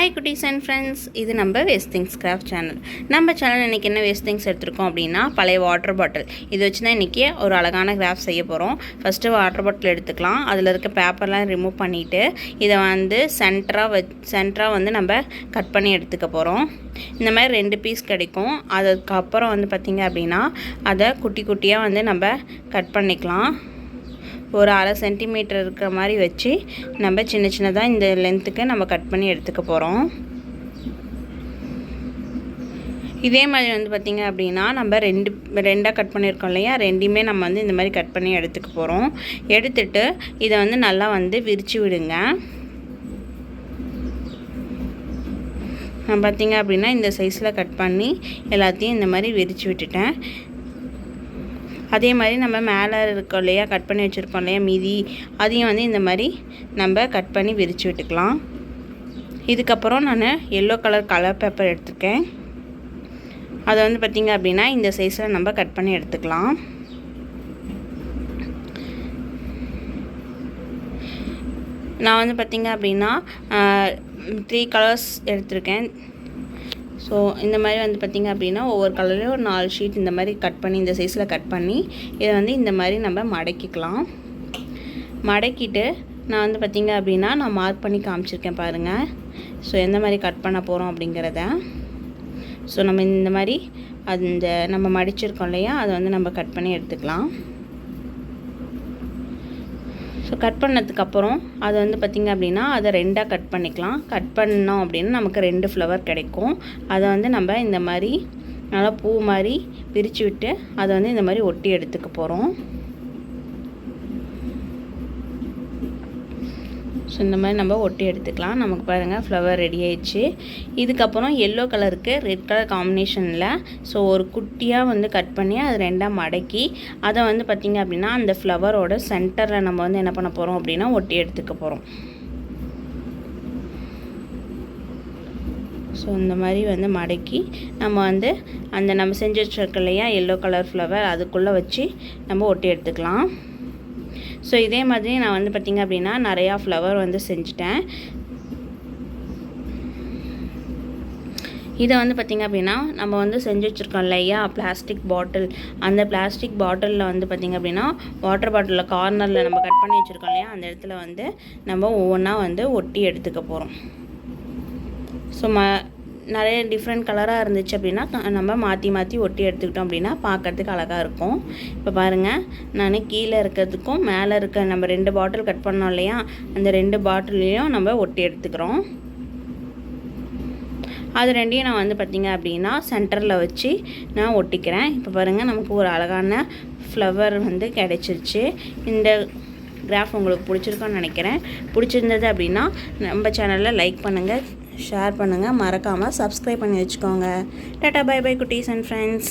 Hi குட்டீஸ் and friends, இது நம்ம வேஸ்ட் திங்ஸ் கிராஃப்ட் சேனல். நம்ம சேனல் இன்றைக்கி என்ன வேஸ்ட் திங்ஸ் எடுத்துருக்கோம் அப்படின்னா, பழைய வாட்டர் பாட்டில். இது வச்சு தான் இன்றைக்கி ஒரு அழகான கிராஃப்ட் செய்ய போகிறோம். ஃபஸ்ட்டு வாட்டர் பாட்டில் எடுத்துக்கலாம். அதில் இருக்க பேப்பர்லாம் ரிமூவ் பண்ணிவிட்டு இதை வந்து சென்டராக வந்து நம்ம கட் பண்ணி எடுத்துக்க போகிறோம். இந்த மாதிரி 2 பீஸ் கிடைக்கும். அதுக்கப்புறம் வந்து பார்த்திங்க அப்படின்னா அதை குட்டி குட்டியாக வந்து நம்ம கட் பண்ணிக்கலாம். ஒரு 1/2 சென்டிமீட்டர் இருக்கிற மாதிரி வச்சு நம்ம சின்ன சின்னதாக இந்த லென்த்துக்கு நம்ம கட் பண்ணி எடுத்துக்க போகிறோம். இதே மாதிரி வந்து பார்த்திங்க அப்படின்னா நம்ம ரெண்டாக கட் பண்ணியிருக்கோம் இல்லையா, ரெண்டையுமே நம்ம வந்து இந்த மாதிரி கட் பண்ணி எடுத்துக்க போகிறோம். எடுத்துட்டு இதை வந்து நல்லா வந்து விரித்து விடுங்க. நான் பார்த்திங்க அப்படின்னா இந்த சைஸில் கட் பண்ணி எல்லாத்தையும் இந்த மாதிரி விரித்து விட்டுட்டேன். அதே மாதிரி நம்ம மேலே இருக்கோம் இல்லையா, கட் பண்ணி வச்சுருக்கோம் இல்லையா மீதி, அதையும் வந்து இந்த மாதிரி நம்ம கட் பண்ணி விரித்து விட்டுக்கலாம். இதுக்கப்புறம் நான் எல்லோ கலர் பேப்பர் எடுத்துருக்கேன். அதை வந்து பார்த்திங்க அப்படின்னா இந்த சைஸில் நம்ம கட் பண்ணி எடுத்துக்கலாம். நான் வந்து பார்த்திங்க அப்படின்னா 3 கலர்ஸ் எடுத்திருக்கேன். ஸோ இந்த மாதிரி வந்து பார்த்திங்க அப்படின்னா ஒவ்வொரு கலர்லேயும் ஒரு 4 ஷீட் இந்த மாதிரி கட் பண்ணி இந்த சைஸில் கட் பண்ணி இதை வந்து இந்த மாதிரி நம்ம மடக்கிக்கலாம். மடக்கிட்டு நான் வந்து பார்த்திங்க அப்படின்னா நான் மார்க் பண்ணி காமிச்சிருக்கேன் பாருங்கள். ஸோ எந்த மாதிரி கட் பண்ண போகிறோம் அப்படிங்கிறத. ஸோ நம்ம இந்த மாதிரி நம்ம மடிச்சிருக்கோம் இல்லையா, அதை வந்து நம்ம கட் பண்ணி எடுத்துக்கலாம். ஸோ கட் பண்ணதுக்கப்புறம் அதை வந்து பார்த்திங்க அப்படின்னா அதை 2ஆக கட் பண்ணிக்கலாம். கட் பண்ணோம் அப்படின்னா நமக்கு 2 ஃப்ளவர் கிடைக்கும். அதை வந்து நம்ம இந்த மாதிரி நல்லா பூ மாதிரி பிரித்து விட்டு அதை வந்து இந்த மாதிரி ஒட்டி எடுத்துக்க போகிறோம். ஸோ இந்த மாதிரி நம்ம ஒட்டி எடுத்துக்கலாம். நமக்கு பாருங்கள் ஃப்ளவர் ரெடி ஆயிடுச்சு. இதுக்கப்புறம் எல்லோ கலருக்கு ரெட் கலர் காம்பினேஷனில் ஸோ ஒரு குட்டியாக வந்து கட் பண்ணி அதை 2ஆக மடக்கி அதை வந்து பார்த்திங்க அப்படின்னா அந்த ஃப்ளவரோட சென்டரில் நம்ம வந்து என்ன பண்ண போகிறோம் அப்படின்னா ஒட்டி எடுத்துக்க போகிறோம். ஸோ இந்த மாதிரி வந்து மடக்கி நம்ம வந்து நம்ம செஞ்சு வச்சுருக்க இல்லையா எல்லோ கலர் ஃப்ளவர் அதுக்குள்ளே வச்சு நம்ம ஒட்டி எடுத்துக்கலாம். ஸோ இதே மாதிரி நான் வந்து பார்த்திங்க அப்படின்னா நிறையா ஃப்ளவர் வந்து செஞ்சுட்டேன். இதை வந்து பார்த்திங்க அப்படின்னா நம்ம வந்து செஞ்சு வச்சுருக்கோம் இல்லையா பிளாஸ்டிக் பாட்டில், அந்த பிளாஸ்டிக் பாட்டிலில் வந்து பார்த்திங்க அப்படின்னா வாட்டர் பாட்டிலில் கார்னரில் நம்ம கட் பண்ணி வச்சுருக்கோம் இல்லையா, அந்த இடத்துல வந்து நம்ம ஒவ்வொன்றா வந்து ஒட்டி எடுத்துக்க போகிறோம். ஸோ நிறைய டிஃப்ரெண்ட் கலராக இருந்துச்சு அப்படின்னா நம்ம மாற்றி ஒட்டி எடுத்துக்கிட்டோம் அப்படின்னா பார்க்குறதுக்கு அழகாக இருக்கும். இப்போ பாருங்கள், நான் கீழே இருக்கிறதுக்கும் மேலே இருக்க நம்ம 2 பாட்டில் கட் பண்ணோம் இல்லையா, அந்த 2 பாட்டிலையும் நம்ம ஒட்டி எடுத்துக்கிறோம். அது 2ஐயும் நான் வந்து பார்த்திங்க அப்படின்னா சென்டரில் வச்சு நான் ஒட்டிக்கிறேன். இப்போ பாருங்கள், நமக்கு ஒரு அழகான ஃப்ளவர் வந்து கிடைச்சிருச்சு. இந்த கிராஃப் உங்களுக்கு பிடிச்சிருக்கோன்னு நினைக்கிறேன். பிடிச்சிருந்தது அப்படின்னா நம்ம சேனலில் லைக் பண்ணுங்கள், ஷேர் பண்ணுங்கள், மறக்காமல் சப்ஸ்கிரைப் பண்ணி வச்சுக்கோங்க. டாடா பை பை குட்டீஸ் அண்ட் ஃப்ரெண்ட்ஸ்.